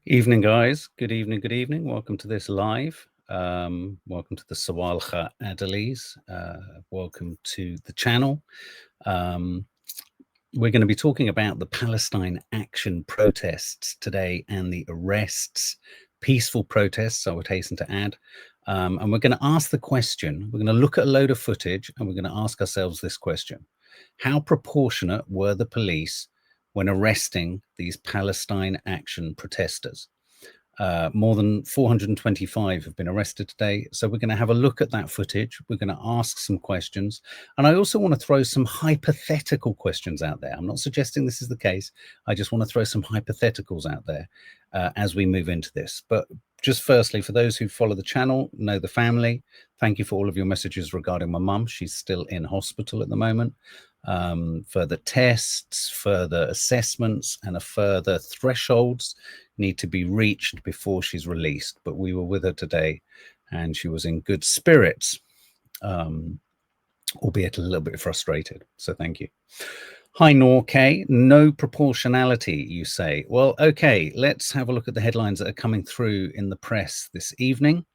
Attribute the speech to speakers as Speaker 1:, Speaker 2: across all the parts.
Speaker 1: Evening, guys. Good evening. Good evening. Welcome to this live. Welcome to the Sawalha-Adderleys. Welcome to the channel. We're going to be talking about the Palestine action protests today and the arrests, peaceful protests, I would hasten to add. And we're going to ask the question, we're going to look at a load of footage and we're going to ask ourselves this question. How proportionate were the police when arresting these Palestine action protesters? More than 425 have been arrested today. So we're going to have a look at that footage. We're going to ask some questions. And I also want to throw some hypothetical questions out there. I'm not suggesting this is the case. I just want to throw some hypotheticals out there as we move into this. But just firstly, for those who follow the channel, know the family, thank you for all of your messages regarding my mum. She's still in hospital at the moment. Further tests, further assessments, and a further thresholds need to be reached before she's released. But we were with her today and she was in good spirits, albeit a little bit frustrated. So thank you. Hi, Nork. No proportionality, you say. Well, okay, let's have a look at the headlines that are coming through in the press this evening.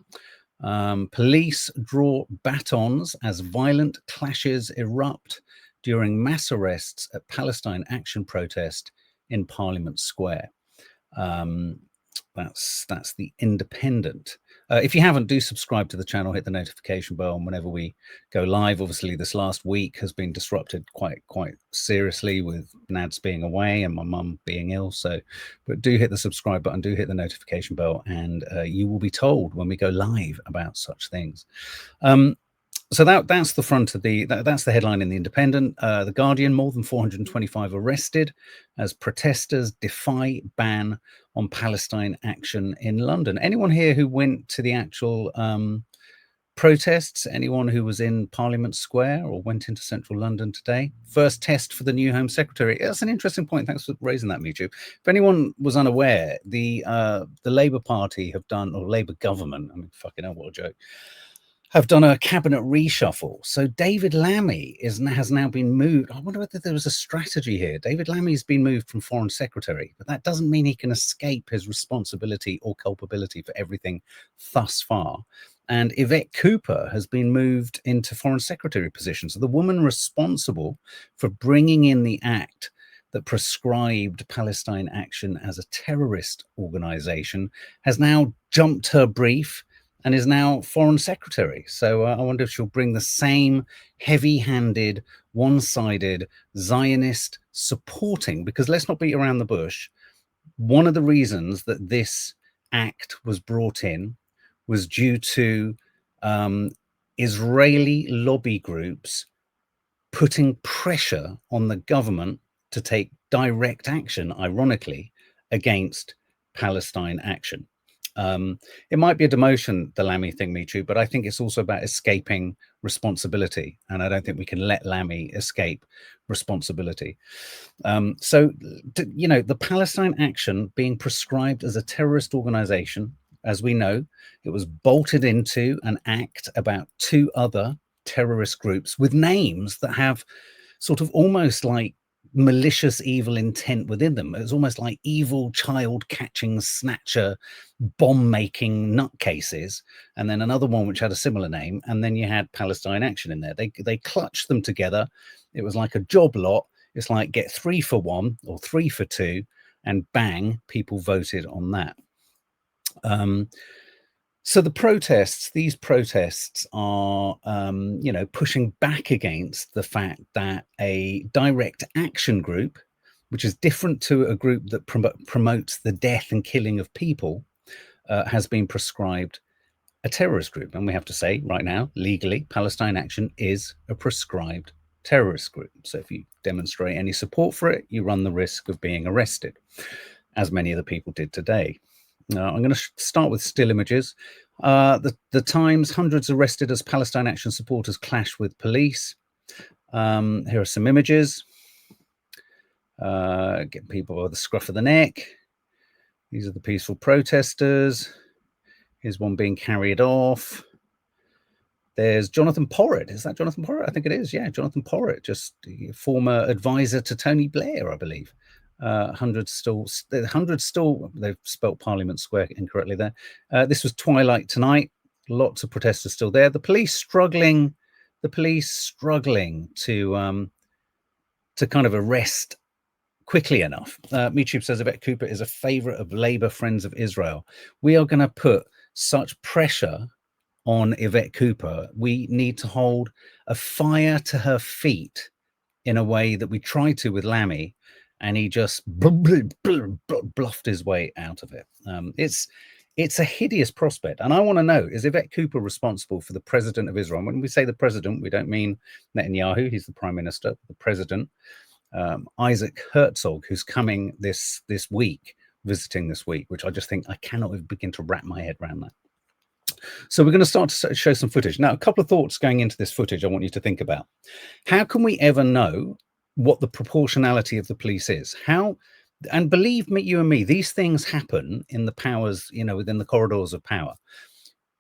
Speaker 1: Police draw batons as violent clashes erupt during mass arrests at Palestine action protest in Parliament Square. That's the Independent. If you haven't, do subscribe to the channel, hit the notification bell, and whenever we go live, obviously this last week has been disrupted quite seriously with Nads being away and my mum being ill. So, but do hit the subscribe button, do hit the notification bell, and you will be told when we go live about such things. So that's the front of that's the headline in the Independent. The Guardian: more than 425 arrested as protesters defy ban on Palestine action in London. Anyone here who went to the actual protests? Anyone who was in Parliament Square or went into central London today? First test for the new Home Secretary. That's an interesting point. Thanks for raising that, Michu. If anyone was unaware, the Labour Party have done, or Labour government, I mean, fucking hell, what a joke, have done a cabinet reshuffle. So David Lammy has now been moved. I wonder whether there was a strategy here. David Lammy's been moved from Foreign Secretary, but that doesn't mean he can escape his responsibility or culpability for everything thus far. And Yvette Cooper has been moved into Foreign Secretary position. So the woman responsible for bringing in the act that prescribed Palestine Action as a terrorist organization has now jumped her brief and is now Foreign Secretary. So I wonder if she'll bring the same heavy-handed, one-sided Zionist supporting, because let's not beat around the bush. One of the reasons that this act was brought in was due to Israeli lobby groups putting pressure on the government to take direct action, ironically, against Palestine Action. It might be a demotion, the Lammy thing, Michu, but I think it's also about escaping responsibility. And I don't think we can let Lammy escape responsibility. So, you know, the Palestine Action being prescribed as a terrorist organization, as we know, it was bolted into an act about two other terrorist groups with names that have sort of almost like malicious evil intent within them. It's almost like evil child catching snatcher bomb making nutcases, and then another one which had a similar name, and then you had Palestine Action in there. They clutched them together. It was like a job lot. It's like get 3 for 1 or 3 for 2, and bang, people voted on that. So these protests are, you know, pushing back against the fact that a direct action group, which is different to a group that promotes the death and killing of people, has been prescribed a terrorist group. And we have to say right now, legally, Palestine Action is a prescribed terrorist group. So if you demonstrate any support for it, you run the risk of being arrested, as many of the people did today. I'm going to start with still images. The Times: hundreds arrested as Palestine Action supporters clash with police. Here are some images. Get people by the scruff of the neck. These are the peaceful protesters. Here's one being carried off. There's Jonathan Porritt. Is that Jonathan Porritt? I think it is. Yeah, Jonathan Porritt, just former advisor to Tony Blair, I believe. 100 still, they've spelt Parliament Square incorrectly there. This was twilight tonight. Lots of protesters still there. The police struggling to kind of arrest quickly enough. YouTube says Yvette Cooper is a favorite of Labour Friends of Israel. We are going to put such pressure on Yvette Cooper. We need to hold a fire to her feet in a way that we tried to with Lammy, and he just bluffed his way out of it. It's a hideous prospect. And I want to know, is Yvette Cooper responsible for the president of Israel? When we say the president, we don't mean Netanyahu, he's the prime minister, the president. Isaac Herzog, who's coming this week, visiting this week, which I just think I cannot even begin to wrap my head around that. So we're going to start to show some footage. Now, a couple of thoughts going into this footage I want you to think about. How can we ever know what the proportionality of the police is? How, and believe me, you and me, these things happen in the powers, you know, within the corridors of power.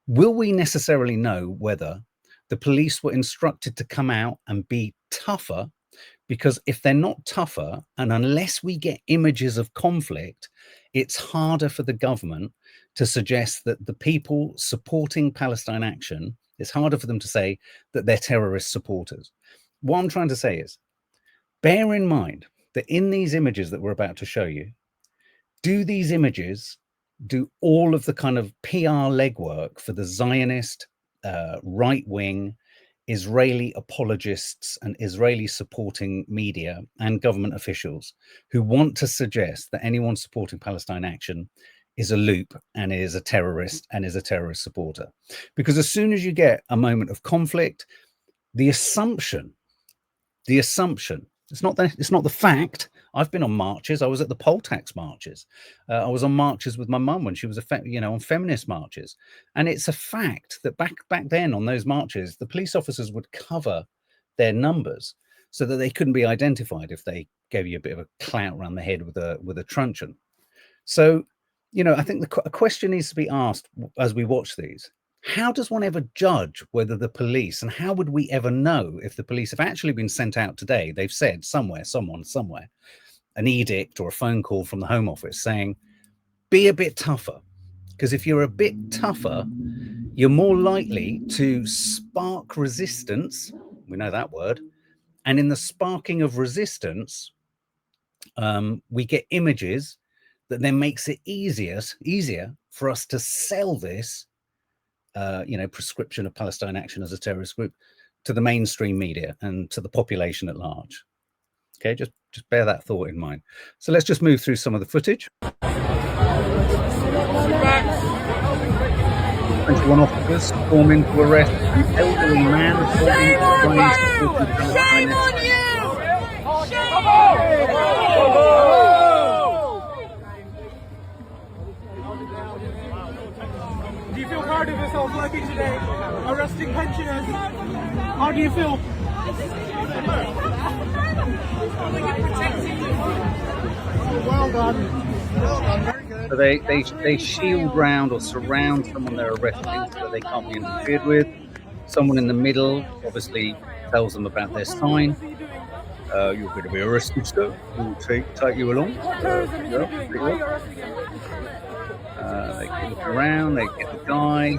Speaker 1: Will we necessarily know whether the police were instructed to come out and be tougher? Because if they're not tougher, and unless we get images of conflict, it's harder for the government to suggest that the people supporting Palestine action, it's harder for them to say that they're terrorist supporters. What I'm trying to say is, bear in mind that in these images that we're about to show you, do these images do all of the kind of PR legwork for the Zionist right-wing Israeli apologists and Israeli supporting media and government officials who want to suggest that anyone supporting Palestine action is a loop and is a terrorist and is a terrorist supporter? Because as soon as you get a moment of conflict, the assumption, it's not the fact. I've been on marches. I was at the poll tax marches. I was on marches with my mum when she was on feminist marches. And it's a fact that back then on those marches, the police officers would cover their numbers so that they couldn't be identified if they gave you a bit of a clout around the head with a truncheon. So, you know, I think a question needs to be asked as we watch these. How does one ever judge whether the police, and how would we ever know if the police have actually been sent out today? They've said somewhere, somewhere, an edict or a phone call from the Home Office saying, be a bit tougher. Because if you're a bit tougher, you're more likely to spark resistance. We know that word. And in the sparking of resistance, we get images that then makes it easier for us to sell this prescription of Palestine action as a terrorist group to the mainstream media and to the population at large. Okay, just bear that thought in mind. So let's just move through some of the footage. 21 officers storm in to arrest an elderly man. Shame on you! Shame on you!
Speaker 2: Do you feel proud of yourself working today, arresting pensioners? How do you feel? Well done. Well done. Very good.
Speaker 1: So they shield round or surround someone they're arresting so that they can't be interfered with. Someone in the middle obviously tells them about their sign. You're going to be arrested, sir. We'll take you along. They look around, they get the guy.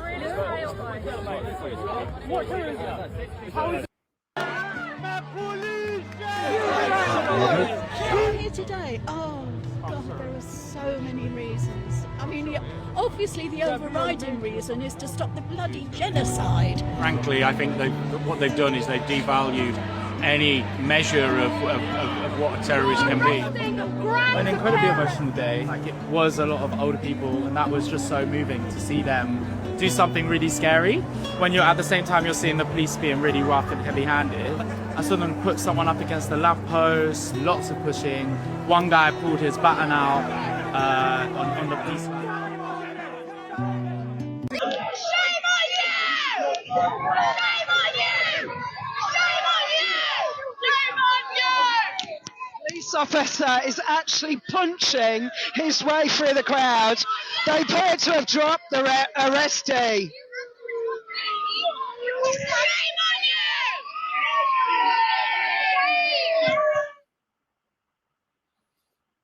Speaker 3: Here today, oh God, there are so many reasons. I mean, obviously the overriding reason is to stop the bloody genocide.
Speaker 2: Frankly, I think what they've done is they've devalued any measure of what a terrorist can be.
Speaker 4: An incredibly emotional day. It was a lot of older people, and that was just so moving to see them do something really scary when you're at the same time you're seeing the police being really rough and heavy-handed. I saw them put someone up against the lamppost, lots of pushing. One guy pulled his baton out on the police.
Speaker 5: Shame on you! Shame on you! Shame on you! Shame on you!
Speaker 6: Police officer is actually punching his way through the crowd. They appear to have dropped the arrestee.
Speaker 5: Shame on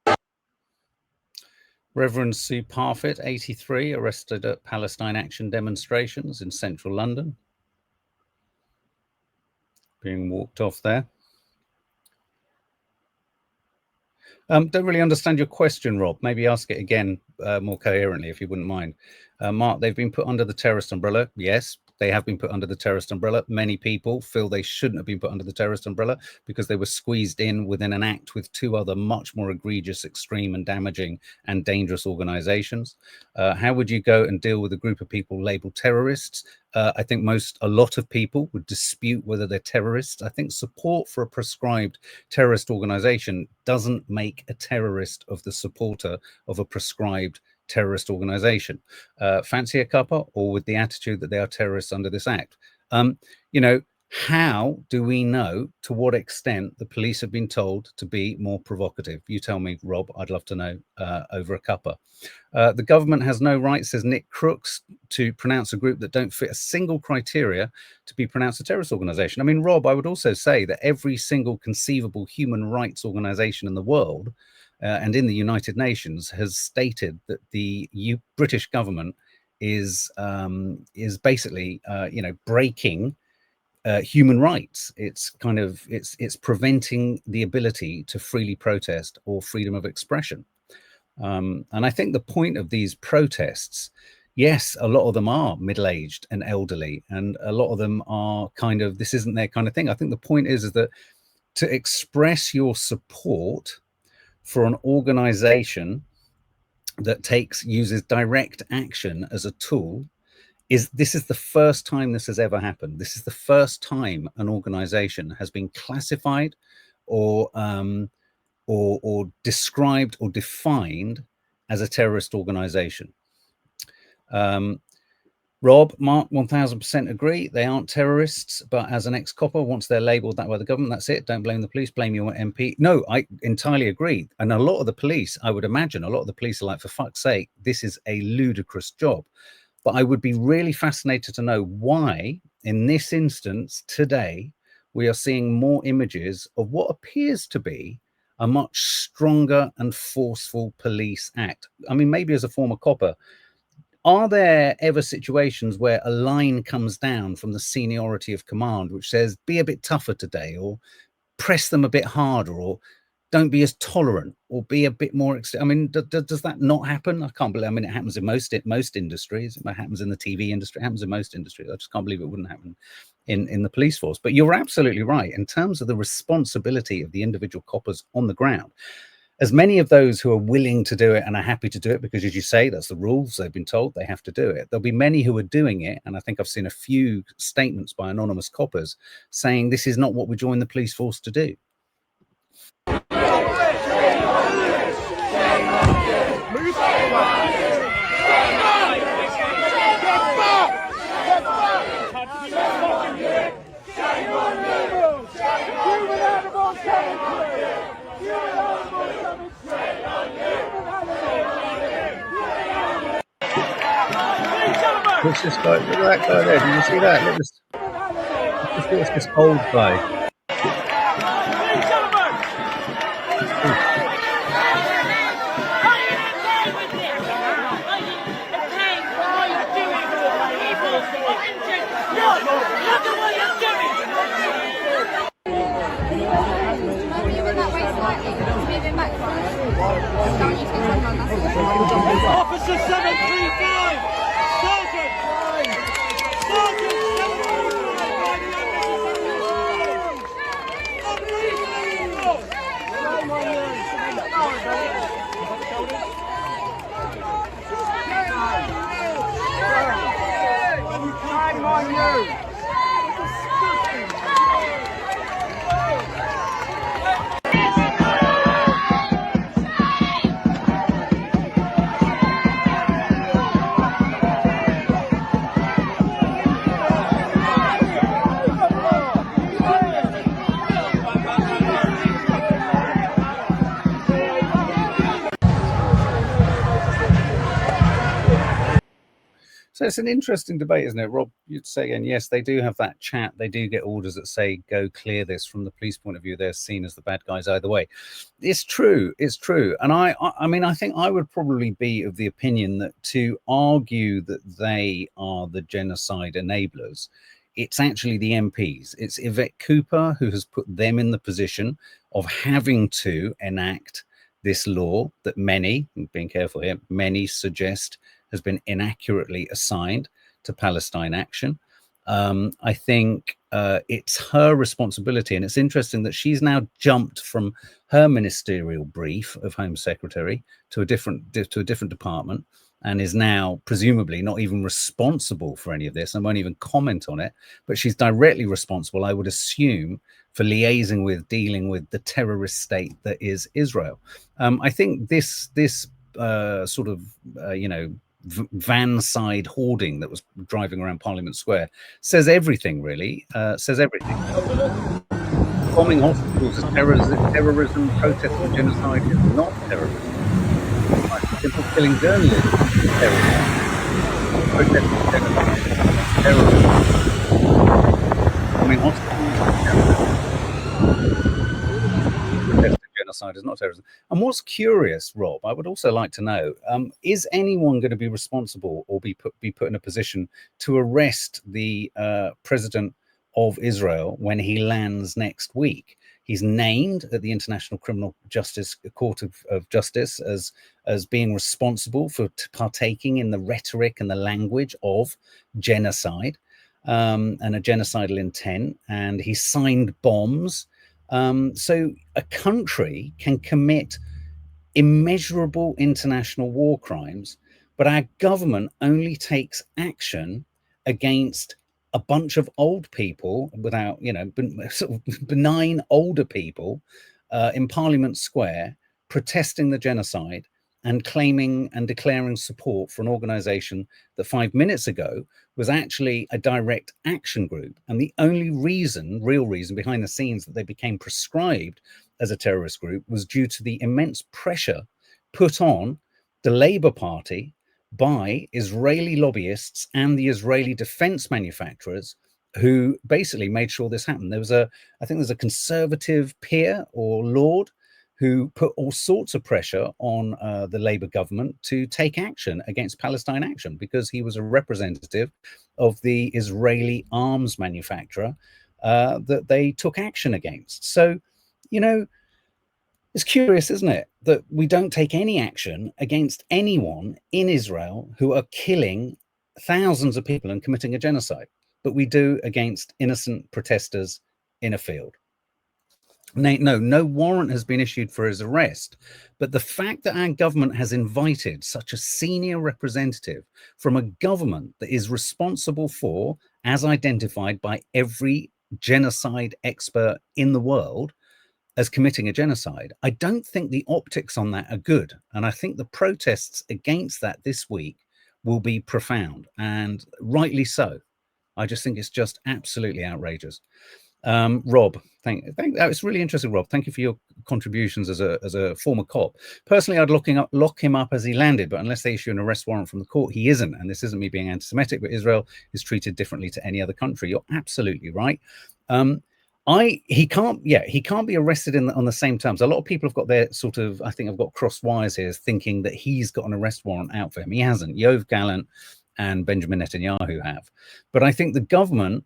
Speaker 5: you!
Speaker 1: Reverend Sue Parfitt, 83, arrested at Palestine Action demonstrations in central London. Being walked off there. Don't really understand your question, Rob. Maybe ask it again more coherently, if you wouldn't mind. Mark, they've been put under the terrorist umbrella. Yes, they have been put under the terrorist umbrella. Many people feel they shouldn't have been put under the terrorist umbrella because they were squeezed in within an act with two other much more egregious, extreme and damaging and dangerous organizations. How would you go and deal with a group of people labeled terrorists? I think a lot of people would dispute whether they're terrorists. I think support for a prescribed terrorist organization doesn't make a terrorist of the supporter of a prescribed terrorist organization. Fancy a cuppa, or with the attitude that they are terrorists under this act? You know, how do we know to what extent the police have been told to be more provocative? You tell me, Rob. I'd love to know over a cuppa. The government has no right, says Nick Crooks, to pronounce a group that don't fit a single criteria to be pronounced a terrorist organization. I mean, Rob, I would also say that every single conceivable human rights organization in the world and in the United Nations has stated that the British government is basically, you know, breaking human rights. It's preventing the ability to freely protest or freedom of expression. And I think the point of these protests, yes, a lot of them are middle-aged and elderly, and a lot of them are this isn't their kind of thing. I think the point is that to express your support for an organization that uses direct action as a tool, this is the first time this has ever happened. This is the first time an organization has been classified or described or defined as a terrorist organization. Rob, Mark, 1000% agree. They aren't terrorists, but as an ex-copper, once they're labeled that by the government, that's it. Don't blame the police, blame your MP. No, I entirely agree. And a lot of the police, I would imagine, a lot of the police are like, for fuck's sake, this is a ludicrous job. But I would be really fascinated to know why, in this instance, today, we are seeing more images of what appears to be a much stronger and forceful police act. I mean, maybe as a former copper, are there ever situations where a line comes down from the seniority of command which says, be a bit tougher today, or press them a bit harder, or don't be as tolerant, or be a bit more I mean, does that not happen? I can't believe, I mean, it happens in most industries. It happens in the TV industry, it happens in most industries. I just can't believe it wouldn't happen in the police force. But you're absolutely right in terms of the responsibility of the individual coppers on the ground. As many of those who are willing to do it and are happy to do it, because as you say, that's the rules, they've been told they have to do it. There'll be many who are doing it. And I think I've seen a few statements by anonymous coppers saying this is not what we joined the police force to do. What's this guy? Look at that guy there. Did you see that? Look, just watch this old guy.
Speaker 5: Officer 735! Sergeant! Shame on you!
Speaker 1: So it's an interesting debate, isn't it, Rob? You'd say again, yes, they do have that chat. They do get orders that say, go clear this. From the police point of view, they're seen as the bad guys either way. It's true. It's true. And I mean, I think I would probably be of the opinion that to argue that they are the genocide enablers, it's actually the MPs. It's Yvette Cooper who has put them in the position of having to enact this law that many, being careful here, many suggest has been inaccurately assigned to Palestine Action. I think it's her responsibility, and it's interesting that she's now jumped from her ministerial brief of Home Secretary to a different department, and is now presumably not even responsible for any of this and won't even comment on it. But she's directly responsible, I would assume, for liaising with, dealing with the terrorist state that is Israel. I think this sort of van side hoarding that was driving around Parliament Square says everything, really. Says everything. Bombing hospitals is terrorism. Protest and genocide is not terrorism. Simple killing journalists is terrorism. Protest and genocide is terrorism. Bombing hospitals is terrorism. Genocide is not terrorism. And what's curious, Rob, I would also like to know, is anyone going to be responsible or be put in a position to arrest the president of Israel when he lands next week? He's named at the International Criminal Justice Court of Justice as being responsible for partaking in the rhetoric and the language of genocide and a genocidal intent, and he signed bombs. So a country can commit immeasurable international war crimes, but our government only takes action against a bunch of old people without, sort of benign older people in Parliament Square protesting the genocide and claiming and declaring support for an organization that 5 minutes ago was actually a direct action group. And the only real reason behind the scenes that they became prescribed as a terrorist group was due to the immense pressure put on the Labour Party by Israeli lobbyists and the Israeli defense manufacturers, who basically made sure this happened. I think there's a conservative peer or lord who put all sorts of pressure on the Labour government to take action against Palestine Action, because he was a representative of the Israeli arms manufacturer that they took action against. So, it's curious, isn't it, that we don't take any action against anyone in Israel who are killing thousands of people and committing a genocide, but we do against innocent protesters in a field. No warrant has been issued for his arrest, but the fact that our government has invited such a senior representative from a government that is responsible for, as identified by every genocide expert in the world, as committing a genocide, I don't think the optics on that are good. And I think the protests against that this week will be profound, and rightly so. I just think it's just absolutely outrageous. Rob, it's really interesting, Rob. Thank you for your contributions as a former cop. Personally, I'd lock him up as he landed, but unless they issue an arrest warrant from the court, he isn't. And this isn't me being anti-Semitic, but Israel is treated differently to any other country. You're absolutely right. He can't be arrested on the same terms. A lot of people have got their sort of, I think I've got crossed wires here, thinking that he's got an arrest warrant out for him. He hasn't. Yoav Gallant and Benjamin Netanyahu have. But I think the government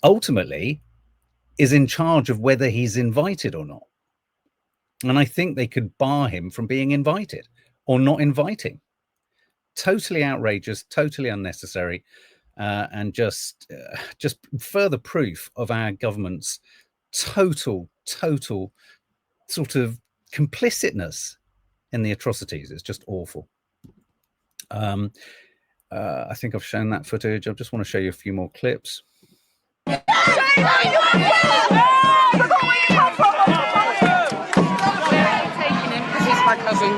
Speaker 1: ultimately is in charge of whether he's invited or not. And I think they could bar him from being invited or not inviting. Totally outrageous, totally unnecessary, and just further proof of our government's total sort of complicitness in the atrocities. It's just awful. I think I've shown that footage. I just want to show you a few more clips.
Speaker 7: My cousin.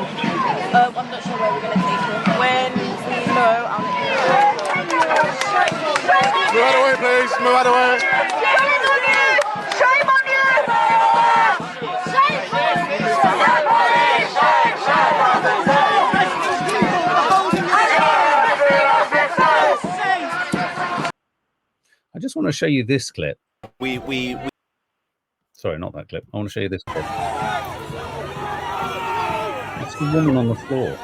Speaker 7: I'm not sure where we're going to take him. When we know, I'll let you know.
Speaker 8: Move out of the way, please. Move out of the way.
Speaker 5: Shame on you! Shame on you! Shame on you!
Speaker 1: just want to show you this clip.
Speaker 9: We
Speaker 1: Sorry, not that clip. I want to show you this clip. It's the woman on the floor.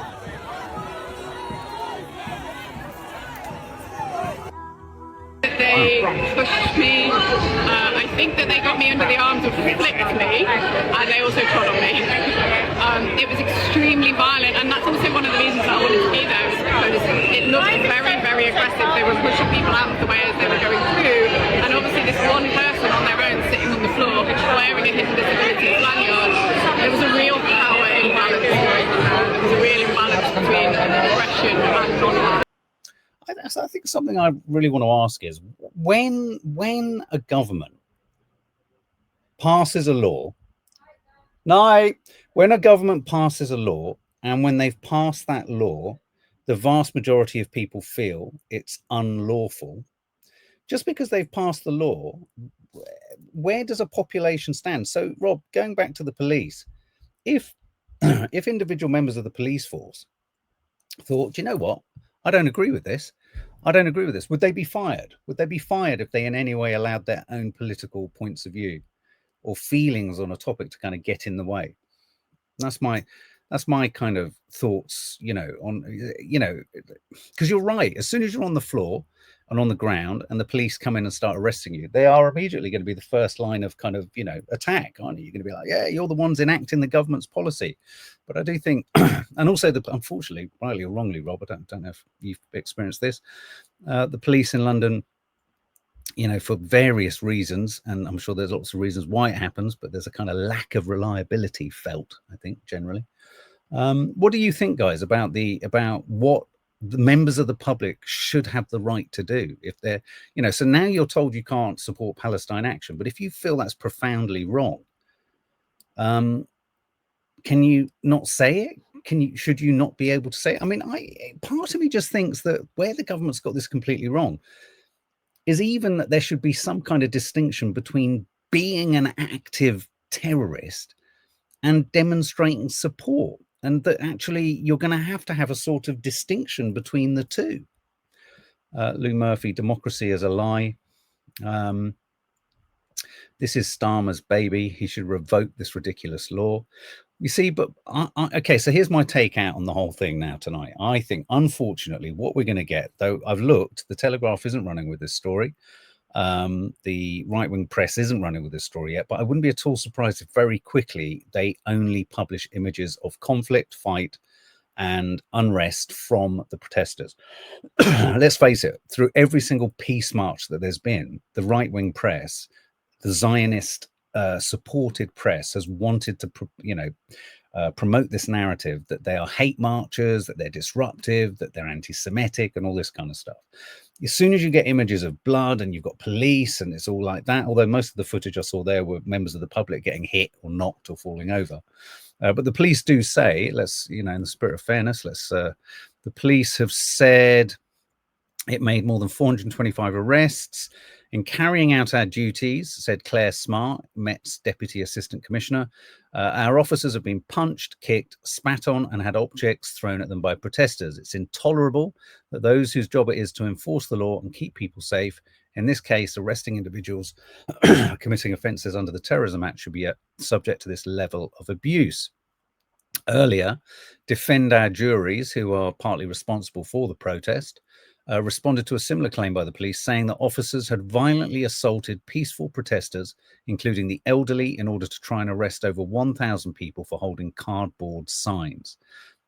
Speaker 10: They pushed me. I think that they got me under the arms and flicked me, and they also trod on me. It was extremely violent, and that's also one of the reasons that I wanted to be there, because it looked very, very aggressive. They were pushing people out of the way as they were going through, and obviously this one person on their own sitting on the floor wearing a hidden disability lanyard. There was a real power imbalance. There was a real imbalance between aggression and non-violence.
Speaker 1: I think something I really want to ask is when a government passes a law, when a government passes a law, and when they've passed that law, the vast majority of people feel it's unlawful. Just because they've passed the law, where does a population stand? So, Rob, going back to the police, if individual members of the police force thought, do you know what? I don't agree with this. I don't agree with this. Would they be fired? Would they be fired if they in any way allowed their own political points of view or feelings on a topic to kind of get in the way? That's my kind of thoughts, because you're right. As soon as you're on the floor and on the ground and the police come in and start arresting you, they are immediately going to be the first line of kind of, attack, aren't you? You're going to be like, yeah, you're the ones enacting the government's policy. But I do think, and also unfortunately, rightly or wrongly, Rob, I don't know if you've experienced this, the police in London, for various reasons, and I'm sure there's lots of reasons why it happens, but there's a kind of lack of reliability felt, I think, generally. What do you think, guys, about what the members of the public should have the right to do if they're, so now you're told you can't support Palestine action, but if you feel that's profoundly wrong, can you not say it? Should you not be able to say it? I mean, part of me just thinks that where the government's got this completely wrong is even that there should be some kind of distinction between being an active terrorist and demonstrating support, and that actually you're going to have a sort of distinction between the two. Lou Murphy, democracy is a lie. This is Starmer's baby. He should revoke this ridiculous law. You see, but okay, so here's my take out on the whole thing now tonight. I think, unfortunately, what we're going to get, though I've looked, the Telegraph isn't running with this story. The right-wing press isn't running with this story yet, but I wouldn't be at all surprised if very quickly they only publish images of conflict, fight, and unrest from the protesters. Let's face it, through every single peace march that there's been, the right-wing press, the Zionist supported press has wanted to, promote this narrative that they are hate marchers, that they're disruptive, that they're anti-Semitic and all this kind of stuff. As soon as you get images of blood and you've got police and it's all like that, although most of the footage I saw there were members of the public getting hit or knocked or falling over. But the police do say, let's, in the spirit of fairness, the police have said it made more than 425 arrests. In carrying out our duties, said Claire Smart, Met's Deputy Assistant Commissioner, our officers have been punched, kicked, spat on, and had objects thrown at them by protesters. It's intolerable that those whose job it is to enforce the law and keep people safe, in this case, arresting individuals committing offences under the Terrorism Act, should be subject to this level of abuse. Earlier, Defend Our Juries, who are partly responsible for the protest, responded to a similar claim by the police, saying that officers had violently assaulted peaceful protesters, including the elderly, in order to try and arrest over 1,000 people for holding cardboard signs.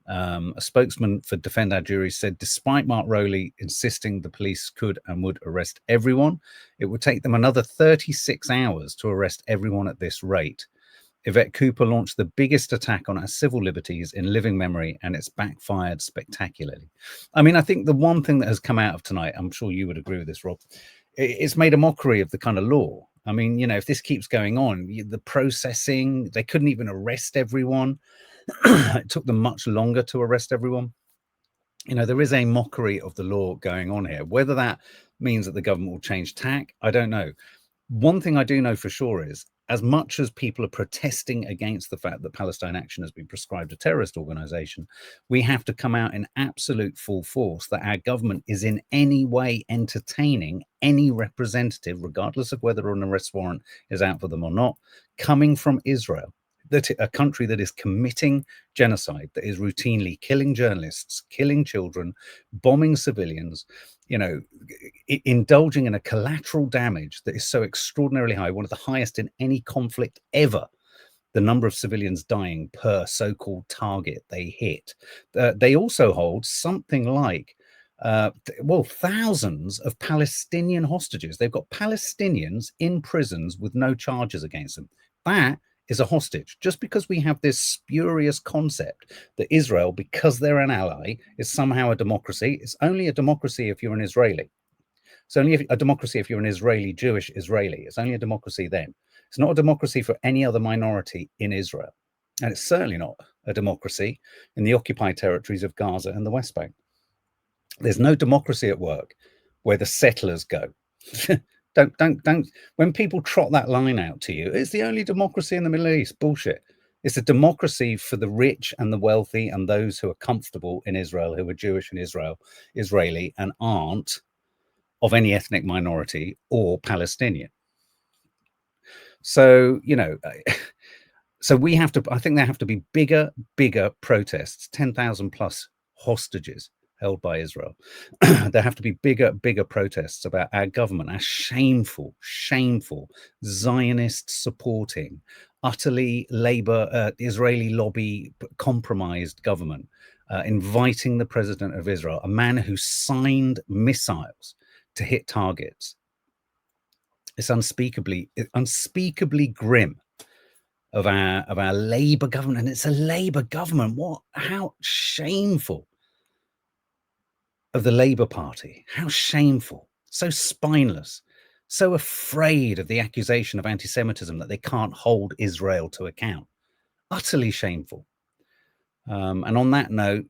Speaker 1: A spokesman for Defend Our Juries said, despite Mark Rowley insisting the police could and would arrest everyone, it would take them another 36 hours to arrest everyone at this rate. Yvette Cooper launched the biggest attack on our civil liberties in living memory, and it's backfired spectacularly. I mean, I think the one thing that has come out of tonight, I'm sure you would agree with this, Rob, it's made a mockery of the kind of law. I mean, if this keeps going on, the processing, they couldn't even arrest everyone. It took them much longer to arrest everyone. There is a mockery of the law going on here. Whether that means that the government will change tack, I don't know. One thing I do know for sure is, as much as people are protesting against the fact that Palestine Action has been prescribed a terrorist organization, we have to come out in absolute full force that our government is in any way entertaining any representative, regardless of whether an arrest warrant is out for them or not, coming from Israel, that a country that is committing genocide, that is routinely killing journalists, killing children, bombing civilians, you know, indulging in a collateral damage that is so extraordinarily high, one of the highest in any conflict ever, the number of civilians dying per so-called target they hit. They also hold something like, well, thousands of Palestinian hostages. They've got Palestinians in prisons with no charges against them. That is a hostage. Just because we have this spurious concept that Israel, because they're an ally, is somehow a democracy. It's only a democracy if you're an Israeli. It's only a democracy if you're an Israeli, Jewish Israeli. It's only a democracy then. It's not a democracy for any other minority in Israel. And it's certainly not a democracy in the occupied territories of Gaza and the West Bank. There's no democracy at work where the settlers go. Don't. When people trot that line out to you, it's the only democracy in the Middle East. Bullshit. It's a democracy for the rich and the wealthy and those who are comfortable in Israel, who are Jewish and Israeli, and aren't of any ethnic minority or Palestinian. So, you know, so we have to, I think there have to be bigger protests, 10,000 plus hostages held by Israel. There have to be bigger protests about our government, our shameful Zionist supporting, utterly Israeli lobby compromised government, inviting the president of Israel, a man who signed missiles to hit targets. It's unspeakably grim of our Labour government, and it's a Labour government. How shameful of the Labour Party. How shameful. So spineless, so afraid of the accusation of anti-Semitism that they can't hold Israel to account. Utterly shameful. And on that note,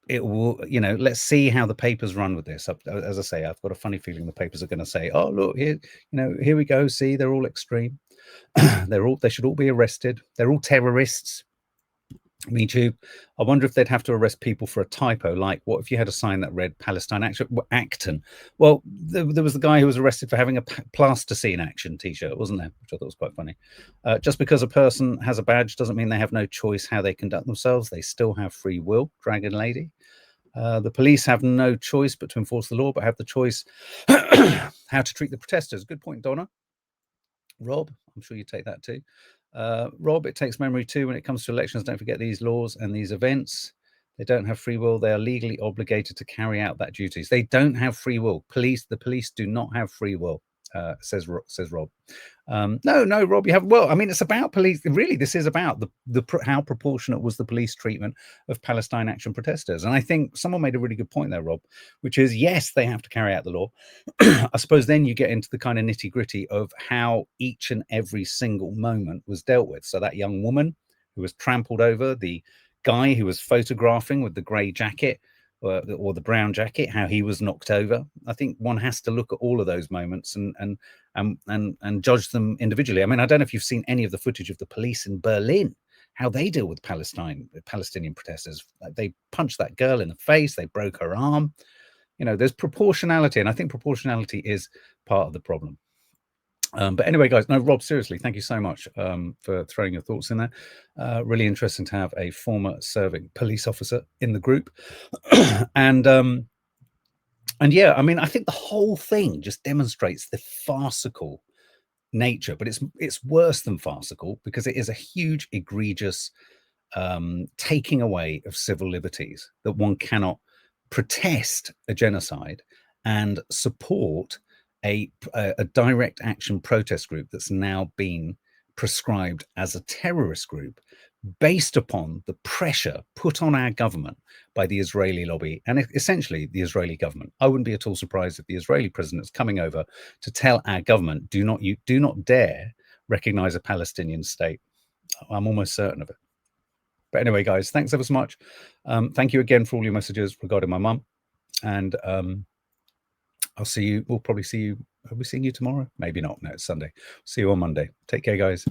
Speaker 1: it will, you know, let's see how the papers run with this. As I say, I've got a funny feeling the papers are going to say, oh, look, here, you know, here we go. See, they're all extreme. They should all be arrested. They're all terrorists. Me too. I wonder if they'd have to arrest people for a typo. Like, what if you had a sign that read Palestine Action? Well, there was the guy who was arrested for having a Plasticine Action t-shirt, wasn't there? Which I thought was quite funny. Just because a person has a badge doesn't mean they have no choice how they conduct themselves. They still have free will, Dragon Lady. The police have no choice but to enforce the law, but have the choice how to treat the protesters. Good point, Donna. Rob, I'm sure you take that too. Rob, it takes memory too when it comes to elections. Don't forget these laws and these events. They don't have free will. They are legally obligated to carry out that duties. They don't have free will. The police do not have free will, says Rob. No, Rob, you have. Well, I mean, it's about police. Really, this is about how proportionate was the police treatment of Palestine Action protesters. And I think someone made a really good point there, Rob, which is, yes, they have to carry out the law. I suppose then you get into the kind of nitty gritty of how each and every single moment was dealt with. So that young woman who was trampled over, the guy who was photographing with the grey jacket or the brown jacket, how he was knocked over. I think one has to look at all of those moments and judge them individually. I mean, I don't know if you've seen any of the footage of the police in Berlin, how they deal with Palestinian protesters. They punched that girl in the face, they broke her arm. You know, there's proportionality, and I think proportionality is part of the problem. But anyway, guys, no, Rob, seriously, thank you so much for throwing your thoughts in there. Really interesting to have a former serving police officer in the group. And yeah, I mean, I think the whole thing just demonstrates the farcical nature, but it's worse than farcical because it is a huge, egregious taking away of civil liberties, that one cannot protest a genocide and support a direct action protest group that's now been prescribed as a terrorist group based upon the pressure put on our government by the Israeli lobby and essentially the Israeli government. I wouldn't be at all surprised if the Israeli president is coming over to tell our government, do not dare recognize a Palestinian state. I'm almost certain of it. But anyway, guys, thanks ever so much. Thank you again for all your messages regarding my mum. And I'll see you. We'll probably see you Are we seeing you tomorrow? Maybe not. No, it's Sunday. See you on Monday. Take care, guys.